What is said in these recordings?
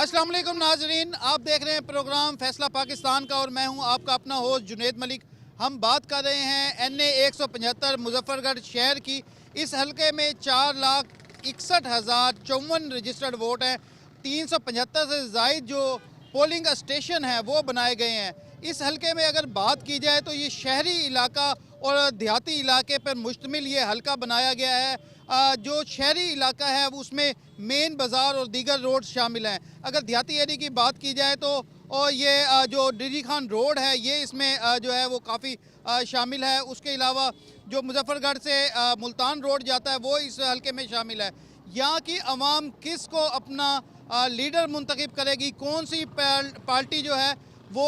अस्सलाम वालेकुम नाजरीन, आप देख रहे हैं प्रोग्राम फैसला पाकिस्तान का और मैं हूं आपका अपना होस्ट जुनेद मलिक। हम बात कर रहे हैं NA 175 मुजफ्फरगढ़ शहर की। इस हलके में 4,61,054 रजिस्टर्ड वोट हैं। 375 से ज़ायद जो पोलिंग स्टेशन हैं वो बनाए गए हैं। इस हलके में अगर बात की जाए तो ये शहरी इलाका और देहाती इलाके पर मुश्तमिल ये हलका बनाया गया है। जो शहरी इलाका है उसमें मेन बाज़ार और दीगर रोड शामिल हैं। अगर देहाती एरिया की बात की जाए तो और ये जो डीजी खान रोड है ये इसमें जो है वो काफ़ी शामिल है। उसके अलावा जो मुजफ्फरगढ़ से मुल्तान रोड जाता है वो इस हलके में शामिल है। यहाँ की आवाम किस को अपना लीडर मुंतखब करेगी, कौन सी पार्टी जो है वो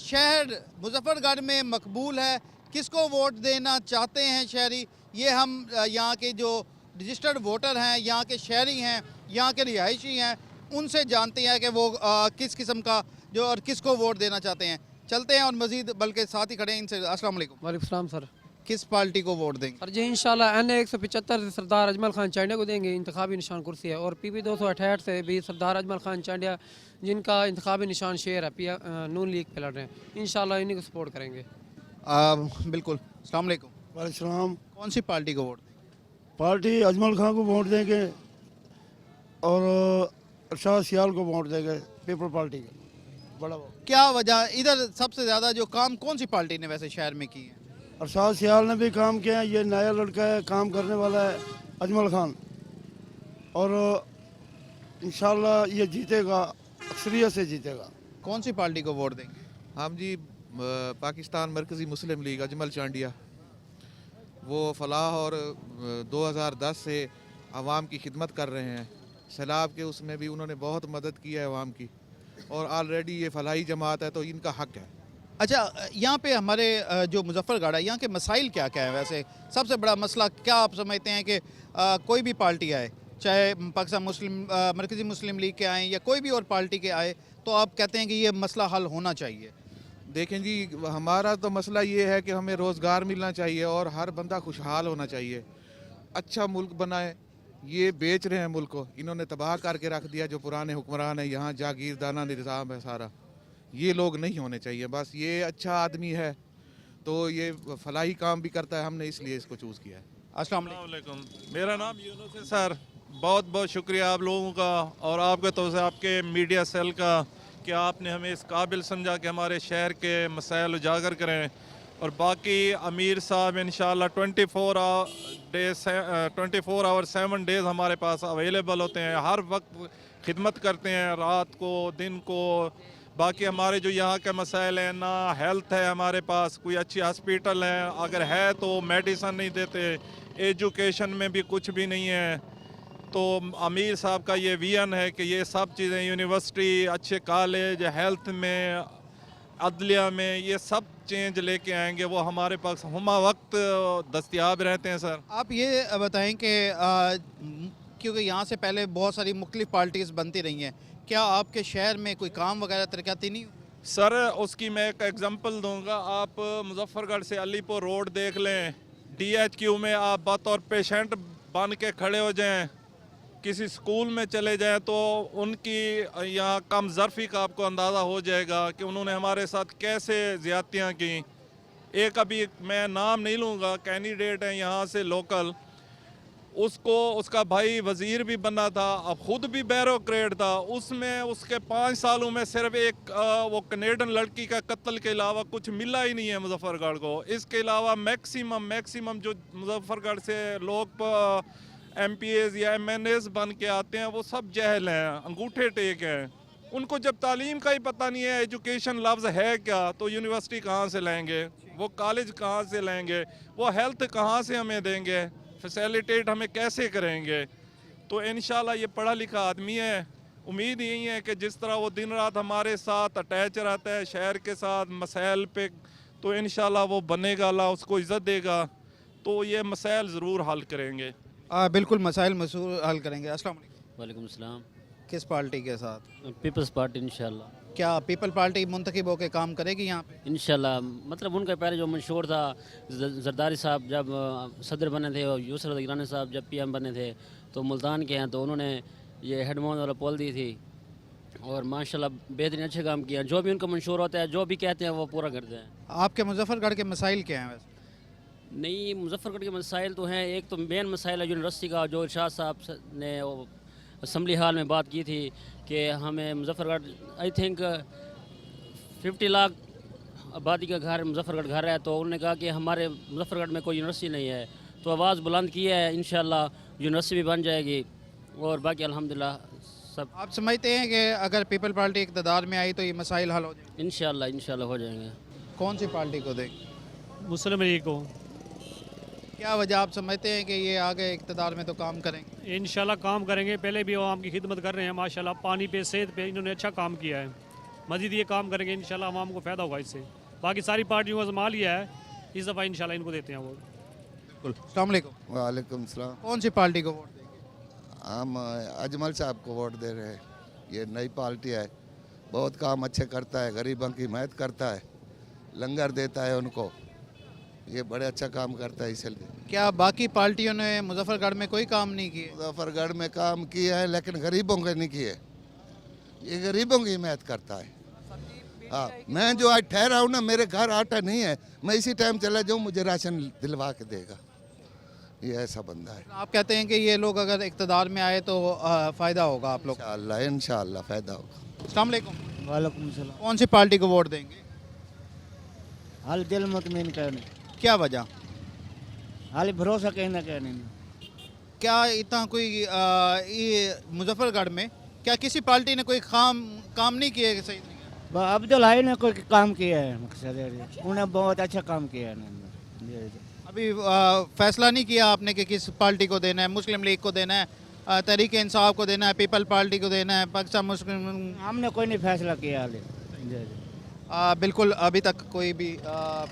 शहर मुजफ्फरगढ़ में मकबूल है, किसको वोट देना चाहते हैं शहरी, ये हम यहाँ के जो रजिस्टर्ड वोटर हैं, यहाँ के शहरी हैं, यहाँ के रिहायशी हैं, उनसे जानते हैं कि वो किस किस्म का जो और किसको वोट देना चाहते हैं। चलते हैं और मज़ीद बल्कि साथ ही खड़े हैं इनसे। अस्सलाम वालेकुम। वालेकुम सलाम सर। किस पार्टी को वोट देंगे? सर जी इंशाल्लाह NA 175 से सरदार अजमल खान चांडिया को देंगे, इंतखाबी निशान कुर्सी है। और PP 268 से भी सरदार अजमल खान चांडिया जिनका इंतखाबी निशान शेर है, नून लीग पे लड़ रहे हैं, इंशाल्लाह इन्हीं को सपोर्ट करेंगे। बिल्कुल। अस्सलाम वालेकुम। वालेकुम। कौन सी पार्टी को वोट देंगे? पार्टी अजमल खान को वोट देंगे और अरशाद सियाल को वोट देंगे, पीपल पार्टी के बड़ा वोट। क्या वजह, इधर सबसे ज़्यादा जो काम कौन सी पार्टी ने वैसे शहर में की है? अरशाद सियाल ने भी काम किया है, ये नया लड़का है, काम करने वाला है अजमल खान, और इंशाल्लाह ये जीतेगा, अक्सरियत से जीतेगा। कौन सी पार्टी को वोट देंगे? हम जी पाकिस्तान मरकज़ी मुस्लिम लीग अजमल चांडिया, वो फलाह और 2010 से आवाम की खिदमत कर रहे हैं। सैलाब के उसमें भी उन्होंने बहुत मदद की है आवाम की, और ऑलरेडी ये फलाही जमात है तो इनका हक है। अच्छा, यहाँ पे हमारे जो मुजफ्फरगढ़ है यहाँ के मसाइल क्या क्या है? वैसे सबसे बड़ा मसला क्या आप समझते हैं कि कोई भी पार्टी आए, चाहे पाकिस्तान मरकज़ी मुस्लिम लीग के आएँ या कोई भी और पार्टी के आए, तो आप कहते हैं कि ये मसला हल होना चाहिए? देखें जी, हमारा तो मसला ये है कि हमें रोज़गार मिलना चाहिए और हर बंदा खुशहाल होना चाहिए। अच्छा मुल्क बनाए, ये बेच रहे हैं मुल्क को, इन्होंने तबाह करके रख दिया। जो पुराने हुक्मरान हैं यहाँ, जागीरदाना निज़ाम है सारा, ये लोग नहीं होने चाहिए। बस ये अच्छा आदमी है तो ये फलाही काम भी करता है, हमने इसलिए इसको चूज़ किया है। अस्सलाम वालेकुम। मेरा नाम यूनुस है सर। बहुत बहुत शुक्रिया आप लोगों का और आपके तो से आपके मीडिया सेल का कि आपने हमें इस काबिल समझा कि हमारे शहर के मसाइल उजागर करें। और बाकी अमीर साहब इंशाल्लाह 24 आवर 7 डेज़ हमारे पास अवेलेबल होते हैं, हर वक्त खिदमत करते हैं, रात को दिन को। बाकी हमारे जो यहाँ के मसाइल हैं, ना हेल्थ है हमारे पास, कोई अच्छी हॉस्पिटल है, अगर है तो मेडिसन नहीं देते, एजुकेशन में भी कुछ भी नहीं है। तो अमीर साहब का ये विजन है कि ये सब चीज़ें, यूनिवर्सिटी, अच्छे कॉलेज, हेल्थ में, अदलिया में, ये सब चेंज लेके आएंगे। वो हमारे पास हमा वक्त दस्तयाब रहते हैं सर। आप ये बताएं कि क्योंकि यहाँ से पहले बहुत सारी मुख्तलिफ पार्टीज़ बनती रही हैं, क्या आपके शहर में कोई काम वगैरह तरक्याती नहीं हुई? सर उसकी मैं एक एग्जांपल दूंगा। आप मुजफ्फरगढ़ से अलीपुर रोड देख लें, DHQ में आप बतौर पेशेंट बन के खड़े हो जाएं, किसी स्कूल में चले जाएं तो उनकी यहाँ कम ज़रफ़ी का आपको अंदाज़ा हो जाएगा कि उन्होंने हमारे साथ कैसे ज़्यादतियाँ की। एक अभी मैं नाम नहीं लूँगा, कैंडिडेट है यहाँ से लोकल, उसको उसका भाई वज़ीर भी बना था, अब ख़ुद भी बैरोक्रेट था, उसमें उसके 5 सालों में सिर्फ एक वो कनेडियन लड़की का कत्ल के अलावा कुछ मिला ही नहीं है मुजफ्फरगढ़ को। इसके अलावा मैक्सिमम जो मुजफ्फरगढ़ से लोग MPAs या MNAs बन के आते हैं वो सब जहल हैं, अंगूठे टेक हैं। उनको जब तालीम का ही पता नहीं है, एजुकेशन लफ्ज़ है क्या, तो यूनिवर्सिटी कहाँ से लेंगे, वो कॉलेज कहाँ से लेंगे, वो हेल्थ कहाँ से हमें देंगे, फैसिलिटेट हमें कैसे करेंगे। तो इंशाल्लाह ये पढ़ा लिखा आदमी है, उम्मीद यही है कि जिस तरह वो दिन रात हमारे साथ अटैच रहता है शहर के साथ मसाइल पे, तो इंशाल्लाह वो बनेगा, अल्लाह उसको इज़्ज़त देगा, तो ये मसाइल ज़रूर हल करेंगे। बिल्कुल, मसाइल मसूल हल करेंगे। अस्सलाम वालेकुम। वालेकुम सलाम। किस पार्टी के साथ? पीपल्स पार्टी इंशाल्लाह। क्या पीपल पार्टी मुंतखब होकर काम करेगी यहाँ पे? इंशाल्लाह, मतलब उनका पहले जो मशहूर था जरदारी साहब जब सदर बने थे और यूसुफ गिलानी साहब जब PM बने थे, तो मुल्तान के हैं, तो उन्होंने ये हेडमोन वाला पोल दी थी और माशाल्लाह बेहतरीन अच्छे काम किया। जो भी उनको मंशूर होता है, जो भी कहते हैं वो पूरा करते हैं। आपके मुजफ्फरगढ़ के मसाइल क्या हैं वैसे? नहीं, मुजफ्फरगढ़ के मसाइल तो हैं। एक तो मेन मसाइल है यूनिवर्सिटी का, जो इरशाद साहब ने वो असम्बली हाल में बात की थी कि हमें मुजफ्फरगढ़ आई थिंक 50 लाख आबादी का घर मुजफ्फरगढ़ घर है, तो उन्होंने कहा कि हमारे मुजफ्फरगढ़ में कोई यूनिवर्सिटी नहीं है। तो आवाज़ बुलंद की है, इंशाल्लाह यूनिवर्सिटी भी बन जाएगी और बाकी अल्हम्दुलिल्लाह सब आप समझते हैं कि अगर पीपल पार्टी इक़्तिदार में आई तो ये मसाइल हल हो जाएंगे? इंशाल्लाह हो जाएंगे। कौन सी पार्टी को देंगे? मुस्लिम लीग को क्या वजह आप समझते हैं कि ये आगे इक़्तिदार में तो काम करेंगे? इंशाल्लाह काम करेंगे। पहले भी आवाम की खिदमत कर रहे हैं माशाल्लाह। पानी पे, सेहत पे इन्होंने अच्छा काम किया है। मजीद ये काम करेंगे इंशाल्लाह, आवाम को फ़ायदा होगा इससे। बाकी सारी पार्टियों को आजमा लिया है, इस दफ़ा इंशाल्लाह इनको देते हैं वोट। बिल्कुल। अस्सलाम वालेकुम। वालेकुम सलाम। कौन सी पार्टी को वोट देंगे? हम अजमल साहब को वोट दे रहे हैं। ये नई पार्टी है, बहुत काम अच्छे करता है, गरीबों की मदद करता है, लंगर देता है उनको। ये बड़े अच्छा काम करता है इसलिए। क्या बाकी पार्टियों ने मुजफ्फरगढ़ में कोई काम नहीं किए? मुजफ्फरगढ़ में काम किया है लेकिन गरीबों के नहीं किए। ये गरीबों की मदद करता है। हाँ, मैं जो आज ठहरा हूँ ना, मेरे घर आटा नहीं है, मैं इसी टाइम चला जाऊँ, मुझे राशन दिलवा के देगा। ये ऐसा बंदा है। आप कहते हैं कि ये लोग अगर इक़्तिदार में आए तो फ़ायदा होगा आप लोग? इंशाल्लाह फ़ायदा होगा। अस्सलाम वालेकुम। वालेकुम सलाम। कौन सी पार्टी को वोट देंगे? हाल दिल मुतमिन कहने, क्या वजह? हाल भरोसा कहना कहने। क्या इतना कोई ये मुजफ्फरगढ़ में क्या किसी पार्टी ने कोई काम नहीं किए सही तरीके? अब्दुल हाई ने कोई काम किया है, मकसद है उन्हें बहुत अच्छा काम किया है। अभी फैसला नहीं किया आपने कि किस पार्टी को देना है? मुस्लिम लीग को देना है, तहरीक इंसाफ को देना है, पीपल पार्टी को देना है, पाकिस्तान मुस्लिम? हमने कोई नहीं फैसला किया हाल। बिल्कुल अभी तक कोई भी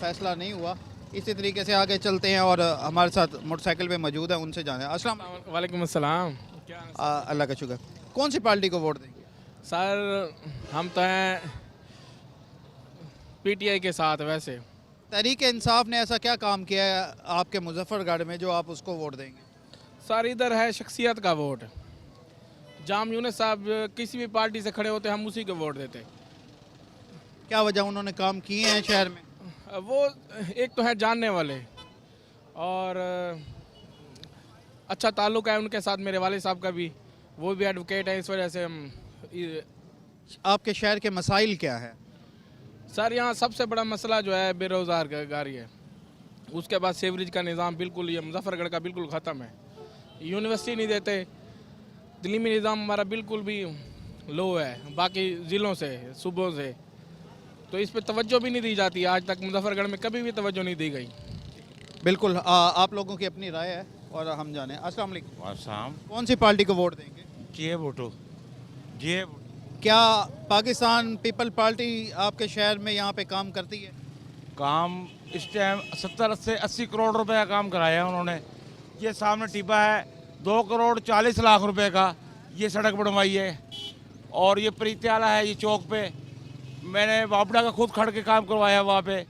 फैसला नहीं हुआ। इसी तरीके से आगे चलते हैं और हमारे साथ मोटरसाइकिल पे मौजूद है, उनसे जाने। अस्सलाम वालेकुम अस्सलाम। अल्लाह का शुक्र। कौन सी पार्टी को वोट देंगे? सर हम तो हैं पीटीआई के साथ। वैसे तहरीक इंसाफ ने ऐसा क्या काम किया है आपके मुजफ्फरगढ़ में जो आप उसको वोट देंगे? सर इधर है शख्सियत का वोट। जाम यूनुस साहब किसी भी पार्टी से खड़े होते हम उसी को वोट देते। क्या वजह उन्होंने काम किए हैं शहर में? वो एक तो है जानने वाले और अच्छा ताल्लुक़ है उनके साथ मेरे वाले साहब का भी, वो भी एडवोकेट है। इस वजह से हम आपके शहर के मसाइल क्या है? सर यहाँ सबसे बड़ा मसला जो है बेरोज़गारी है। उसके बाद सेवरेज का निज़ाम बिल्कुल, ये मुजफ्फरगढ़ का बिल्कुल ख़त्म है। यूनिवर्सिटी नहीं देते, दिल्ली में निज़ाम हमारा बिल्कुल भी लो है बाकी ज़िलों से, सूबों से, तो इस पर तवज्जो भी नहीं दी जाती। आज तक मुजफ्फरगढ़ में कभी भी तवज्जो नहीं दी गई। बिल्कुल आप लोगों की अपनी राय है और हम जाने। अस्सलाम वालेकुम। आसाम कौन सी पार्टी को वोट देंगे? जी वोटो जी। क्या पाकिस्तान पीपल पार्टी आपके शहर में यहाँ पे काम करती है? काम इस टाइम 70 से 80 करोड़ रुपए का काम कराया है उन्होंने। ये सामने टिब्बा है 2 करोड़ 40 लाख रुपए का, ये सड़क बनवाई है। और ये प्रीत्याला है, ये चौक पे मैंने वापड़ा का खुद खड़ के काम करवाया वहाँ पे।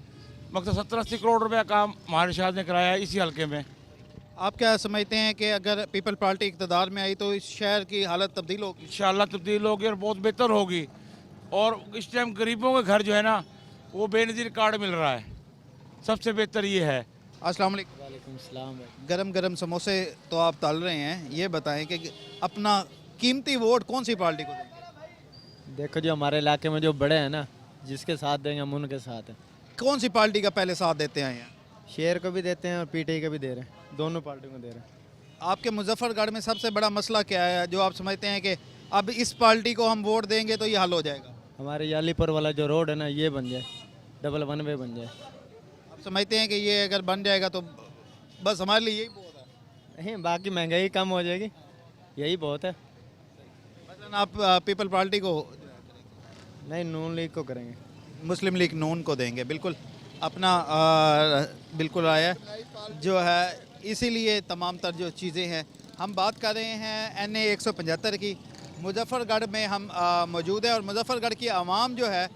मकसद 70-80 करोड़ रुपए का काम हमारे शहर ने कराया इसी हल्के में। आप क्या समझते हैं कि अगर पीपल पार्टी इक़्तिदार में आई तो इस शहर की हालत तब्दील होगी? इंशाल्लाह तब्दील होगी और बहुत बेहतर होगी। और इस टाइम गरीबों के घर जो है ना, वो बेनज़ीर कार्ड मिल रहा है, सबसे बेहतर ये है। अस्सलाम वालेकुम। वालेकुम सलाम। गरम गरम समोसे तो आप तल रहे हैं, ये बताएं कि अपना कीमती वोट कौन सी पार्टी को देंगे? देखो जो हमारे इलाके में जो बड़े हैं ना, जिसके साथ देंगे हम उनके साथ हैं। कौन सी पार्टी का पहले साथ देते हैं यहाँ? शेर को भी देते हैं और पीटीआई को भी दे रहे हैं, दोनों पार्टियों को दे रहे हैं। आपके मुजफ्फरगढ़ में सबसे बड़ा मसला क्या है जो आप समझते हैं कि अब इस पार्टी को हम वोट देंगे तो ये हल हो जाएगा? हमारे यालीपुर वाला जो रोड है ना, ये बन जाए, डबल 1 वे बन जाए। आप समझते हैं कि ये अगर बन जाएगा तो बस हमारे लिए यही बहुत है? नहीं, बाकी महंगाई कम हो जाएगी, यही बहुत है। मतलब आप पीपल पार्टी को नहीं, नून लीग को करेंगे। मुस्लिम लीग नून को देंगे। बिल्कुल अपना बिल्कुल आया जो है, इसीलिए तमाम तर जो चीज़ें हैं हम बात कर रहे हैं NA 175 की। मुजफ्फरगढ़ में हम मौजूद है और मुजफ्फरगढ़ की आवाम जो है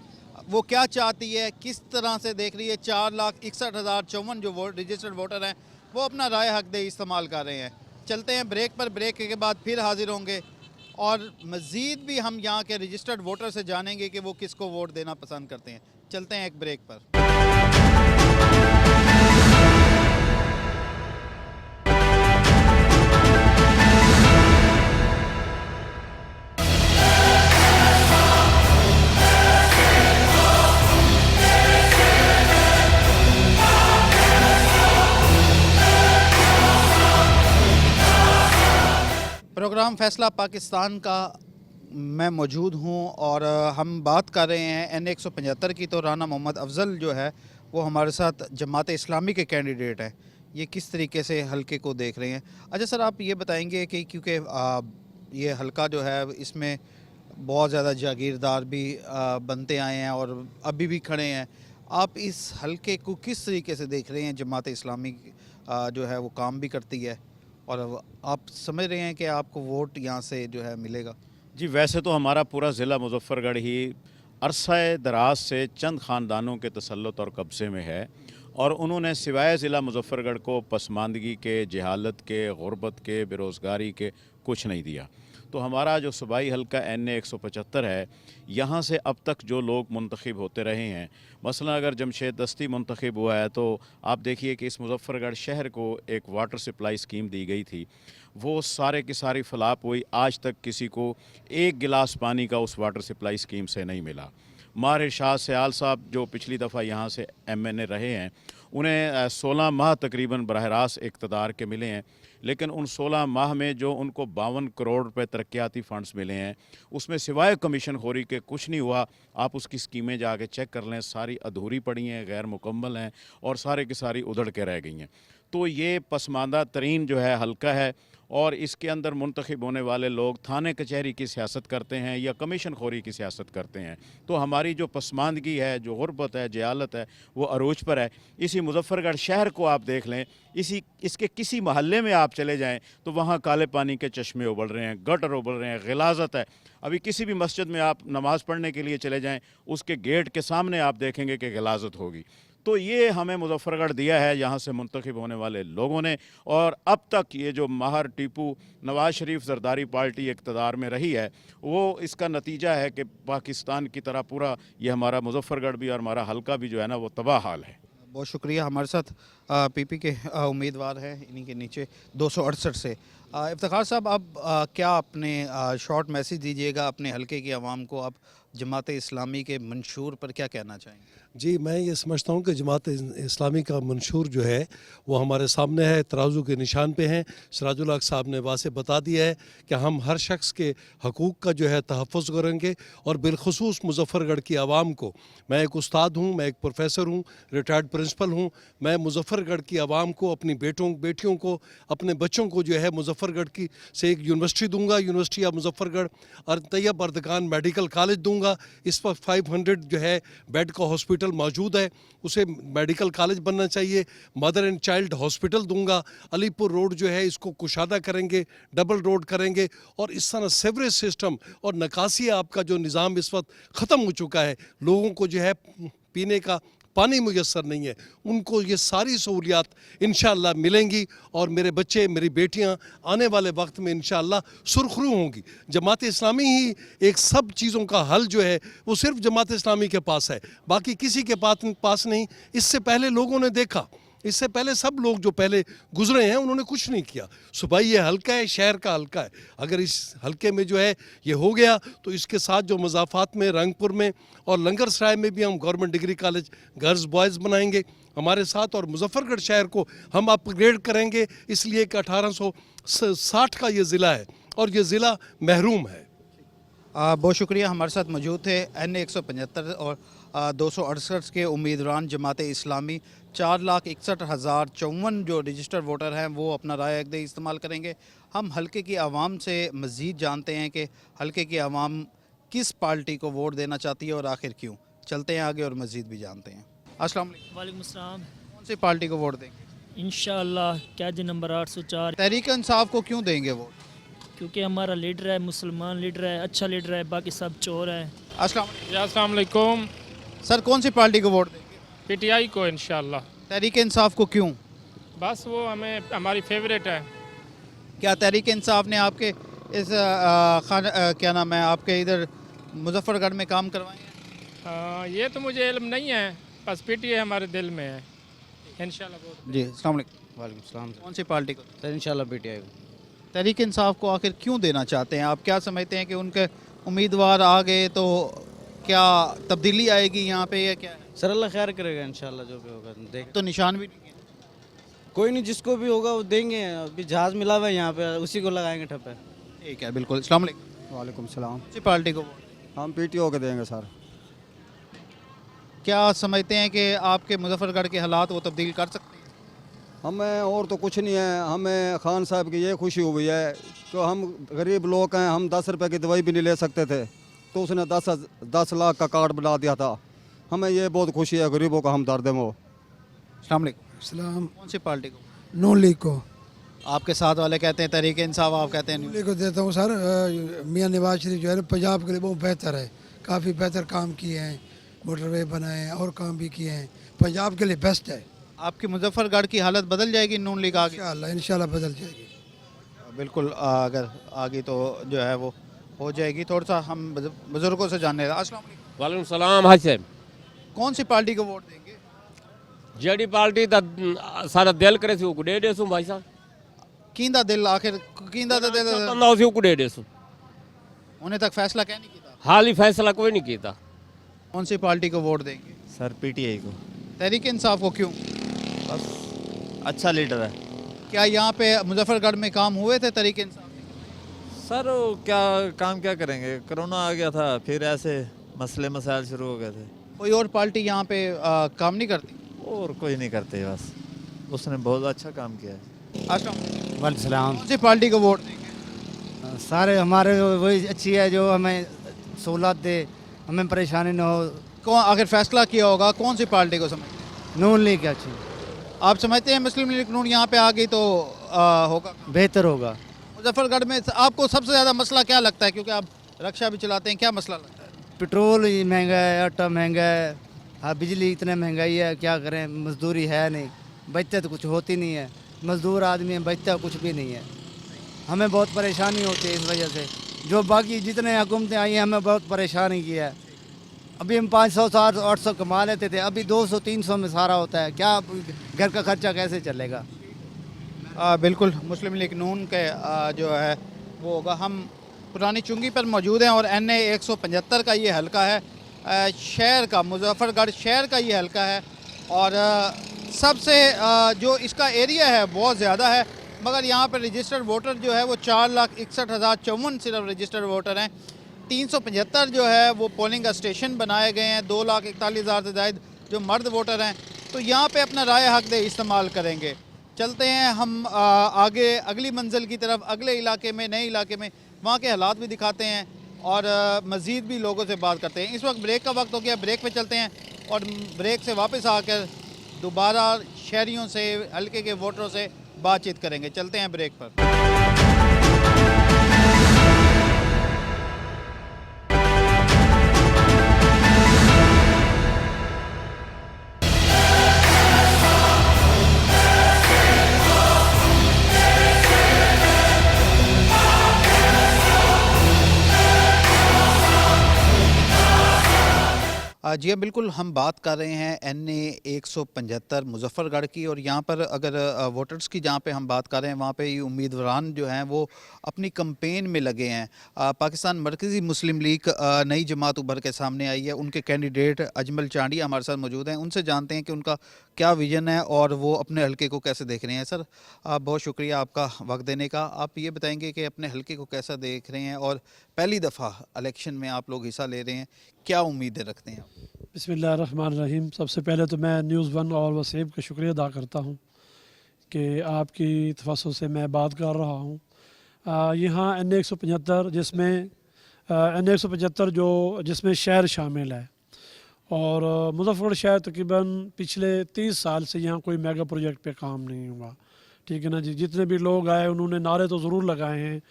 वो क्या चाहती है, किस तरह से देख रही है। 4,61,054 जो रजिस्टर्ड वोटर हैं वो अपना राय हक दे इस्तेमाल कर रहे हैं। चलते हैं ब्रेक पर, ब्रेक के बाद फिर हाजिर होंगे और मज़ीद भी हम यहाँ के रजिस्टर्ड वोटर से जानेंगे कि वो किसको वोट देना पसंद करते हैं। चलते हैं एक ब्रेक पर। प्रोग्राम फैसला पाकिस्तान का मैं मौजूद हूँ और हम बात कर रहे हैं NA 175 की। तो राना मोहम्मद अफजल जो है वो हमारे साथ जमात इस्लामी के कैंडिडेट हैं। ये किस तरीके से हलके को देख रहे हैं? अच्छा सर, आप ये बताएंगे कि क्योंकि ये हलका जो है इसमें बहुत ज़्यादा जागीरदार भी बनते आए हैं और अभी भी खड़े हैं, आप इस हलके को किस तरीके से देख रहे हैं? जमात इस्लामी जो है वो काम भी करती है और आप समझ रहे हैं कि आपको वोट यहाँ से जो है मिलेगा? जी, वैसे तो हमारा पूरा ज़िला मुज़फ़्फ़रगढ़ ही अरसा दराज से चंद ख़ानदानों के तसल्लुत और कब्ज़े में है और उन्होंने सिवाय ज़िला मुज़फ़्फ़रगढ़ को पसमानदगी के, जहालत के, गुरबत के, बेरोज़गारी के कुछ नहीं दिया। तो हमारा जो सूबाई हल्का NA 175 है, यहाँ से अब तक जो लोग मुंतखब होते रहे हैं, मसलन अगर जमशेद दस्ती मुंतखब हुआ है तो आप देखिए कि इस मुज़फ़्फ़रगढ़ शहर को एक वाटर सप्लाई स्कीम दी गई थी, वो सारे की सारी फलाप हुई। आज तक किसी को एक गिलास पानी का उस वाटर सप्लाई स्कीम से नहीं मिला। माहिर शाह सयाल साहब जो पिछली दफ़ा यहाँ से MNA रहे हैं, उन्हें 16 माह तकरीबन बरह रास्त इक़्तिदार के मिले हैं, लेकिन उन 16 माह में जो उनको 52 करोड़ रुपए तरक्याती फ़ंड्स मिले हैं, उसमें सिवाय कमीशन खोरी के कुछ नहीं हुआ। आप उसकी स्कीमें जाके चेक कर लें, सारी अधूरी पड़ी हैं, गैर मुकम्मल हैं और सारे की सारी उधड़ के रह गई हैं। तो ये पसमानदा तरीन जो है हल्का है और इसके अंदर मुंतखब होने वाले लोग थाने कचहरी की सियासत करते हैं या कमीशन खोरी की सियासत करते हैं। तो हमारी जो पसमानदगी है, जो गुरबत है, जहालत है, वो अरूज पर है। इसी मुज़फ़्फ़रगढ़ शहर को आप देख लें, इसके किसी महल्ले में आप चले जाएं तो वहाँ काले पानी के चश्मे उबल रहे हैं, गटर उबल रहे हैं, गिलाज़त है। अभी किसी भी मस्जिद में आप नमाज़ पढ़ने के लिए चले जाएँ, उसके गेट के सामने आप देखेंगे कि गिलाज़त होगी। तो ये हमें मुज़फ़्फ़रगढ़ दिया है यहाँ से मुंतखब होने वाले लोगों ने। और अब तक ये जो माहर टीपू नवाज़ शरीफ ज़रदारी पार्टी इक़्तिदार में रही है, वो इसका नतीजा है कि पाकिस्तान की तरह पूरा ये हमारा मुज़फ़्फ़रगढ़ भी और हमारा हल्का भी जो है ना वो तबाह हाल है। बहुत शुक्रिया। हमारे साथ PP के उम्मीदवार हैं, इन्हीं के नीचे 268 से इफ्तिखार साहब, आप क्या अपने शॉर्ट मैसेज दीजिएगा अपने हलके की आवाम को? आप जमात इस्लामी के मंशूर पर क्या कहना चाहेंगे? जी, मैं ये समझता हूँ कि जमात इस्लामी का मंशूर जो है वो हमारे सामने है, तराजू के निशान पे हैं। सिराजुल हक साहब ने वासे बता दिया है कि हम हर शख्स के हकूक़ का जो है तहफ़्फ़ुज़ करेंगे और बिलखुसूस मुज़फ़्फ़रगढ़ की आवाम को, मैं एक उस्ताद हूँ, मैं एक प्रोफेसर हूँ, रिटायर्ड प्रिंसिपल हूँ, मैं मुज़फ़्फ़रगढ़ की आवाम को, अपनी बेटियों को, अपने बच्चों को जो है मुज़फ़्फ़रगढ़ की से एक यूनिवर्सिटी दूँगा, यूनिवर्सिटी ऑफ मुज़फ़्फ़रगढ़ और तैयब अर्दगान मेडिकल कॉलेज दूँगा। इस पर 500 जो है बेड का हॉस्पिटल मौजूद है, उसे मेडिकल कॉलेज बनना चाहिए। मदर एंड चाइल्ड हॉस्पिटल दूंगा। अलीपुर रोड जो है इसको कुशादा करेंगे, डबल रोड करेंगे और इस तरह सेवरेज सिस्टम और निकासी आपका जो निज़ाम इस वक्त ख़त्म हो चुका है, लोगों को जो है पीने का पानी मुयस्सर नहीं है, उनको ये सारी सहूलियात इंशाअल्लाह मिलेंगी और मेरे बच्चे, मेरी बेटियां आने वाले वक्त में इंशाअल्लाह सुरखरू होंगी। जमात इस्लामी ही एक सब चीज़ों का हल जो है वो सिर्फ जमात इस्लामी के पास है, बाकी किसी के पास नहीं। इससे पहले लोगों ने देखा, इससे पहले सब लोग जो पहले गुजरे हैं उन्होंने कुछ नहीं किया। सूबाई ये हल्का है, शहर का हल्का है। अगर इस हल्के में जो है ये हो गया तो इसके साथ जो मज़ाफ़ात में रंगपुर में और लंगर सराय में भी हम government degree college girls boys बनाएंगे हमारे साथ, और मुज़फ़्फ़रगढ़ शहर को हम अपग्रेड करेंगे, इसलिए कि 1860 का ये ज़िला है और ये ज़िला महरूम है। बहुत शुक्रिया। हमारे साथ मौजूद थे NA 175 और 268 के उम्मीदवार जमात इस्लामी। 4,61,054 जो रजिस्टर्ड वोटर हैं वो अपना राय अक़दे इस्तेमाल करेंगे। हम हल्के की आवाम से मज़ीद जानते हैं कि हल्के की आवाम किस पार्टी को वोट देना चाहती है और आखिर क्यों। चलते हैं आगे और मज़ीद भी जानते हैं। अस्सलाम वालेकुम। कौन सी पार्टी को वोट देंगे? इंशाअल्लाह कैदी नंबर 804 तहरीक इंसाफ को क्यों देंगे वोट? क्योंकि हमारा लीडर है, मुसलमान लीडर है, अच्छा लीडर है, बाकी सब चोर है। अस्सलाम वालेकुम। सर, कौन सी पार्टी को वोट देंगे? PTI को इंशाअल्लाह। तहरीक इंसाफ को क्यों? बस वो हमारी फेवरेट है। क्या तहरीक इंसाफ ने आपके इस क्या नाम है आपके इधर मुजफ्फरगढ़ में काम करवाए हैं? ये तो मुझे इल्म नहीं है, बस पीटीआई हमारे दिल में है इंशाल्लाह। जी अस्सलाम वालेकुम। वालेकुम सलाम कौन सी पार्टी को? सर इंशाल्लाह पीटीआई को। तहरीक इंसाफ को आखिर क्यों देना चाहते हैं आप? क्या समझते हैं कि उनके उम्मीदवार आ गए तो क्या तब्दीली आएगी यहाँ पे या क्या है? सर अल्लाह खैर करेगा इंशाल्लाह, जो भी होगा देख। तो निशान भी नहीं है। कोई नहीं, जिसको भी होगा वो देंगे। अभी जहाज मिला हुआ है यहाँ पे, उसी को लगाएंगे ठप्पे। ठीक है बिल्कुल। अस्सलाम वालेकुम। वालेकुम सलाम। कौन सी पार्टी को वोट? हम पीटीओ को देंगे सर। क्या समझते हैं कि आपके मुजफ्फरगढ़ के हालात वो तब्दील कर सकते हैं? हमें और तो कुछ नहीं है, हमें खान साहब की ये खुशी हुई है कि हम गरीब लोग हैं, हम 10 रुपए की दवाई भी नहीं ले सकते थे, तो उसने 10 लाख का कार्ड बना दिया था। हमें ये बहुत खुशी है, गरीबों का हमदर्द है वो। अस्सलाम वालेकुम। इस्लाम कौन सी पार्टी को? नून लीग को। आपके साथ वाले कहते हैं तहरीक इंसाफ, आप कहते हैं नून न्यू। लीग को देता हूँ सर। मियाँ नवाज शरीफ जो है ना पंजाब के लिए बहुत बेहतर है, काफ़ी बेहतर काम किए हैं, मोटरवे बनाए हैं और काम भी किए हैं, पंजाब के लिए बेस्ट है। आपकी मुजफ्फरगढ़ की हालत बदल जाएगी नून लीग आगे? इंशाल्लाह बदल जाएगी। बिल्कुल अगर आगे तो जो है वो हो जाएगी। थोड़ा सा हम बुजुर्गों से जानने। अस्सलाम वालेकुम। वालेकुम सलाम। हाजी साहब, कौन सी पार्टी को वोट देंगे? जेडी पार्टी दा सारा दिल करे सी दे देसू भाई साहब। कींदा दिल आखिर कींदा तो दिल बंदा उसी को दे देसू। उन्हें तक फैसला क्या नहीं किया? हाल ही फैसला कोई नहीं किया। कौन सी पार्टी को वोट देंगे? सर पीटीआई को। तहरीक इंसाफ को क्यों? बस अच्छा लीडर है। क्या यहाँ पे मुजफ्फरगढ़ में काम हुए थे तहरीक इंसाफ? सर क्या काम क्या करेंगे, कोरोना आ गया था, फिर ऐसे मसले मसाइल शुरू हो गए थे। कोई और पार्टी यहाँ पे काम नहीं करती? और कोई नहीं करते, बस उसने बहुत अच्छा काम किया है। अस्सलाम सलाम। कौन सी पार्टी को वोट देंगे? सारे हमारे वही अच्छी है जो हमें सहूलत दे, हमें परेशानी न हो। कौन आखिर फैसला किया होगा कौन सी पार्टी को समझते हैं? नून लीग अच्छी, आप समझते हैं मुस्लिम लीग नून यहाँ पे आ गई तो होगा बेहतर होगा। मुजफ्फरगढ़ में आपको सबसे ज़्यादा मसला क्या लगता है? क्योंकि आप रक्षा भी चलाते हैं, क्या मसला लगता है? पेट्रोल ही महंगा है, आटा महंगा है, हाँ बिजली इतने महंगाई है, क्या करें, मजदूरी है नहीं, बचते तो कुछ होती नहीं है, मजदूर आदमी है, बचता कुछ भी नहीं है, हमें बहुत परेशानी होती है इस वजह से। जो बाकी जितने हुकूमतें आई हैं हमें बहुत परेशानी की है। अभी हम 500 700 800 कमा लेते थे, अभी 200 300 में सारा होता है, क्या घर का खर्चा कैसे चलेगा? बिल्कुल मुस्लिम लीग नून के जो है वो होगा। हम पुरानी चुंगी पर मौजूद हैं और NA 175 का ये हलका है, शहर का, मुजफ्फरगढ़ शहर का ये हलका है और सबसे जो इसका एरिया है बहुत ज़्यादा है, मगर यहाँ पर रजिस्टर्ड वोटर जो है वो 4,61,054 सिर्फ रजिस्टर्ड वोटर हैं। 375 जो है वो पोलिंग स्टेशन बनाए गए हैं, 2,41,000 से ज़ायद जो मर्द वोटर हैं तो यहाँ पे अपना राय हक दे इस्तेमाल करेंगे। चलते हैं हम आगे अगली मंजिल की तरफ, अगले इलाके में, नए इलाके में, वहाँ के हालात भी दिखाते हैं और मज़ीद भी लोगों से बात करते हैं। इस वक्त ब्रेक का वक्त हो गया, ब्रेक पे चलते हैं और ब्रेक से वापस आकर दोबारा शहरियों से, हल्के के वोटरों से बातचीत करेंगे। चलते हैं ब्रेक पर। जी हाँ, बिल्कुल हम बात कर रहे हैं NA 175 मुजफ्फरगढ़ की और यहाँ पर अगर वोटर्स की जहाँ पे हम बात कर रहे हैं वहाँ पे ये उम्मीदवार जो हैं वो अपनी कैंपेन में लगे हैं। पाकिस्तान मरकज़ी मुस्लिम लीग नई जमात उभर के सामने आई है, उनके कैंडिडेट अजमल चांडिया हमारे साथ मौजूद हैं, उनसे जानते हैं कि उनका क्या विज़न है और वो अपने हलके को कैसे देख रहे हैं। सर आप बहुत शुक्रिया आपका वक्त देने का। आप ये बताएंगे कि अपने हलके को कैसा देख रहे हैं और पहली दफ़ा इलेक्शन में आप लोग हिस्सा ले रहे हैं, क्या उम्मीदें रखते हैं? बिस्मिल्लाहिर्रहमानिर्रहीम। सबसे पहले तो मैं न्यूज़ 1 और वसीब का शुक्रिया अदा करता हूँ कि आपकी तवज्जो से मैं बात कर रहा हूँ। यहाँ NA 175 जिसमें NA 175 जिसमें शहर शामिल है और मुजफ्फरगढ़ शहर तकरीबन पिछले 30 साल से यहाँ कोई मेगा प्रोजेक्ट पे काम नहीं हुआ, ठीक है ना जी। जितने भी लोग आए उन्होंने नारे तो ज़रूर लगाए हैं,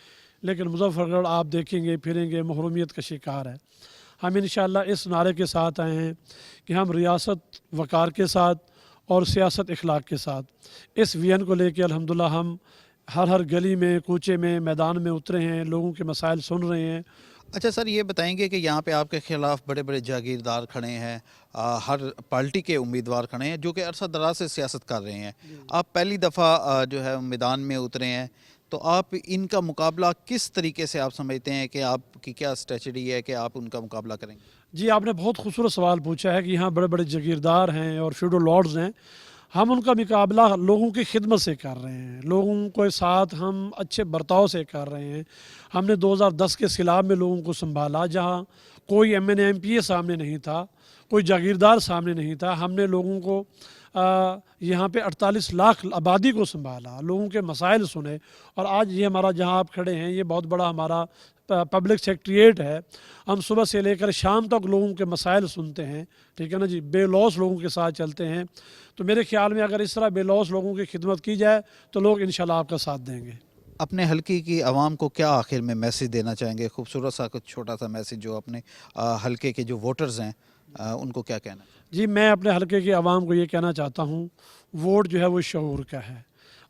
लेकिन मुजफ्फरगढ़ आप देखेंगे फिरेंगे महरूमियत का शिकार है। हम इंशाअल्लाह इस नारे के साथ आए हैं कि हम रियासत वक़ार के साथ और सियासत इखलाक के साथ इस विजन को लेकर अल्हम्दुलिल्लाह हम हर हर गली में, कूचे में, मैदान में उतरे हैं, लोगों के मसाइल सुन रहे हैं। अच्छा सर, ये बताएंगे कि यहाँ पे आपके खिलाफ बड़े बड़े जागीरदार खड़े हैं, हर पार्टी के उम्मीदवार खड़े हैं जो कि अरसा दराज से सियासत कर रहे हैं। आप पहली दफ़ा जो है मैदान में उतरे हैं, तो आप इनका मुकाबला किस तरीके से आप समझते हैं कि आपकी क्या स्ट्रेटजी है कि आप उनका मुकाबला करेंगे? जी, आपने बहुत खूबसूरत सवाल पूछा है कि यहाँ बड़े बड़े जागीरदार हैं और फ्यूडल लॉर्ड्स हैं। हम उनका मुकाबला लोगों की खिदमत से कर रहे हैं, लोगों के साथ हम अच्छे बर्ताव से कर रहे हैं। हमने 2010 के सिलाब में लोगों को संभाला, जहाँ कोई MNA MPA सामने नहीं था, कोई जागीरदार सामने नहीं था। हमने लोगों को यहाँ पे 48 लाख आबादी को संभाला, लोगों के मसाइल सुने। और आज ये हमारा जहाँ आप खड़े हैं, ये बहुत बड़ा हमारा पब्लिक सेक्रेटरीट है। हम सुबह से लेकर शाम तक लोगों के मसाइल सुनते हैं, ठीक है ना जी, बेलौस लोगों के साथ चलते हैं। तो मेरे ख्याल में अगर इस तरह बेलौस लोगों की खिदमत की जाए तो लोग इंशाल्लाह आपका साथ देंगे। अपने हल्के की आवाम को क्या आखिर में मैसेज देना चाहेंगे? खूबसूरत सा कुछ छोटा सा मैसेज जो अपने हल्के के जो वोटर्स हैं उनको क्या कहना? जी, मैं अपने हल्के की आवाम को ये कहना चाहता हूँ, वोट जो है वो शऊर का है।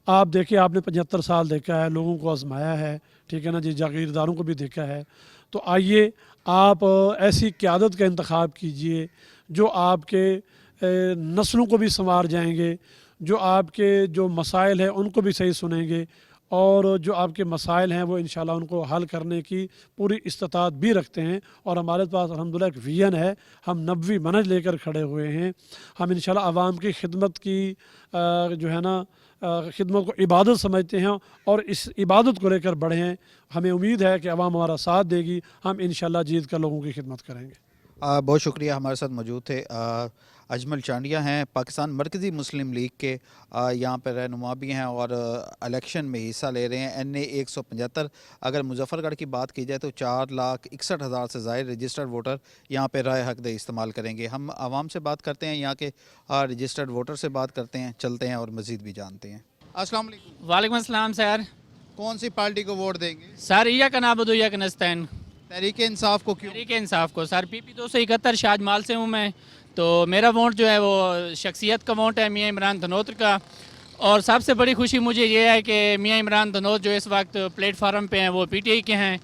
आप देखिए, आपने 75 साल देखा है, लोगों को आजमाया है, ठीक है ना जी, जागीरदारों को भी देखा है। तो आइए आप ऐसी क़यादत का इंतखाब कीजिए जो आपके नस्लों को भी संवार जाएंगे, जो आपके जो मसाइल हैं उनको भी सही सुनेंगे, और जो आपके मसाइल हैं वो इंशाल्लाह उनको हल करने की पूरी इस्तात भी रखते हैं। और हमारे पास अल्हम्दुलिल्लाह एक विजन है, हम नबवी मनहज लेकर खड़े हुए हैं। हम इंशाल्लाह आवाम की खिदमत की जो है ना खिदमत को इबादत समझते हैं और इस इबादत को लेकर बढ़े हैं। हमें उम्मीद है कि आवाम हमारा साथ देगी, हम इंशाल्लाह जीत कर लोगों की खिदमत करेंगे। बहुत शुक्रिया। हमारे साथ मौजूद थे अजमल चांडिया हैं, पाकिस्तान मरकज़ी मुस्लिम लीग के यहाँ पर रहनुमा भी हैं और इलेक्शन में हिस्सा ले रहे हैं। NA 175। अगर मुजफ्फरगढ़ की बात की जाए तो 4,61,000 से ज़ायद रजिस्टर्ड वोटर यहाँ पर राय हक दे इस्तेमाल करेंगे। हम आवाम से बात करते हैं, यहाँ के रजिस्टर्ड वोटर से बात करते हैं, चलते हैं और मज़ीद भी जानते हैं। अस्सलाम वालेकुम। वालेकुम अस्सलाम सर। कौन सी पार्टी को वोट देंगे? सर इया का नाबुदो या का नस्तैन। तहरीक इंसाफ को क्यों? तहरीक इंसाफ को सर। PP 271 शाजमाल से हूँ मैं, तो मेरा वोट जो है वो शख्सियत का वोट है, मियाँ इमरान धनोत्र का। और सबसे बड़ी खुशी मुझे ये है कि मियाँ इमरान धनोत्र जो इस वक्त प्लेटफार्म पे हैं वो PTI के हैं।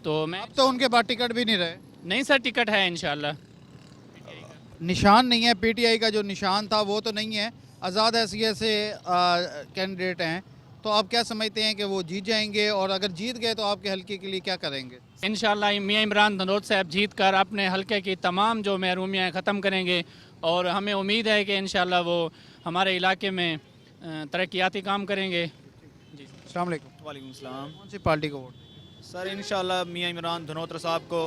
तो मैं अब तो उनके पास टिकट भी नहीं रहे। नहीं सर, टिकट है इंशाल्लाह। निशान नहीं है, PTI का जो निशान था वो तो नहीं है, आज़ाद हैसियत से कैंडिडेट हैं। तो आप क्या समझते हैं कि वो जीत जाएंगे, और अगर जीत गए तो आपके हल्के के लिए क्या करेंगे? इंशाल्लाह मियाँ इमरान धनोत्र साहब जीत कर अपने हल्के की तमाम जो महरूमियाँ ख़त्म करेंगे, और हमें उम्मीद है कि इंशाल्लाह वो हमारे इलाके में तरक्याती काम करेंगे। जी अस्सलाम वालेकुम। वालेकुम सलाम। कौन सी पार्टी को वोट? सर इंशाल्लाह मियाँ इमरान धनोत्र साहब को,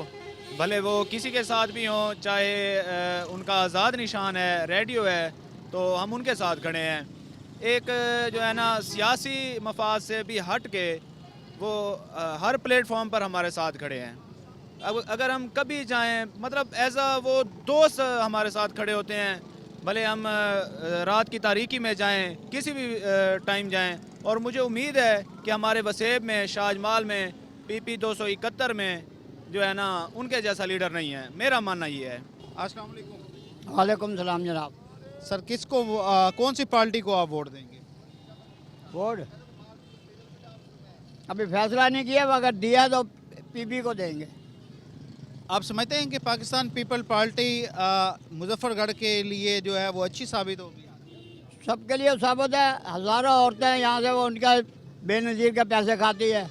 भले वो किसी के साथ भी हों, चाहे उनका आज़ाद निशान है, रेडियो है, तो हम उनके साथ खड़े हैं। एक जो है ना सियासी मफाद से भी हट के वो हर प्लेटफॉर्म पर हमारे साथ खड़े हैं। अब अगर हम कभी जाएं, मतलब एज आ वो दोस्त हमारे साथ खड़े होते हैं, भले हम रात की तारीकी में जाएं, किसी भी टाइम जाएं। और मुझे उम्मीद है कि हमारे वसेब में, शाजमाल में, PP 271 में जो है ना उनके जैसा लीडर नहीं है, मेरा मानना ये है। अस्सलाम वालेकुम। वालेकुम सलाम जनाब। सर किसको कौन सी पार्टी को आप वोट देंगे? वोट अभी फैसला नहीं किया, अगर दिया तो PP को देंगे। आप समझते हैं कि पाकिस्तान पीपल पार्टी मुजफ्फरगढ़ के लिए जो है वो अच्छी साबित होगी? सबके लिए साबित है। हज़ारों औरतें यहाँ से वो उनका बेनज़ीर के पैसे खाती है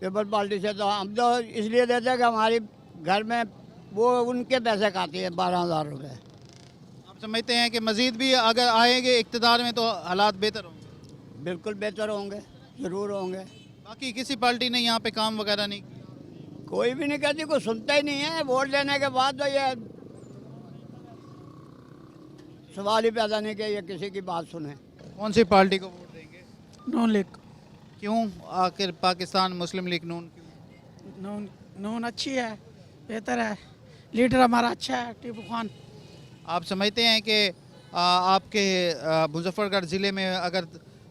पीपल पार्टी से। तो हम तो इसलिए देते हैं कि हमारी घर में वो उनके पैसे खाती है 12,000 रुपये। आप समझते हैं कि मज़ीद भी अगर आएंगे इक़्तिदार में तो हालात बेहतर होंगे? बिल्कुल बेहतर होंगे, ज़रूर होंगे। बाकी किसी पार्टी ने यहाँ पे काम वगैरह नहीं? कोई भी नहीं करती, कोई सुनता ही नहीं है। वोट लेने के बाद तो ये सवाल ही पैदा नहीं किया ये किसी की बात सुने। कौन सी पार्टी को वोट देंगे? नून लीग। क्यों आखिर पाकिस्तान मुस्लिम लीग नून क्यों? नून अच्छी है, बेहतर है, लीडर हमारा अच्छा है, टीपू खान। आप समझते हैं कि आपके मुजफ्फरगढ़ ज़िले में अगर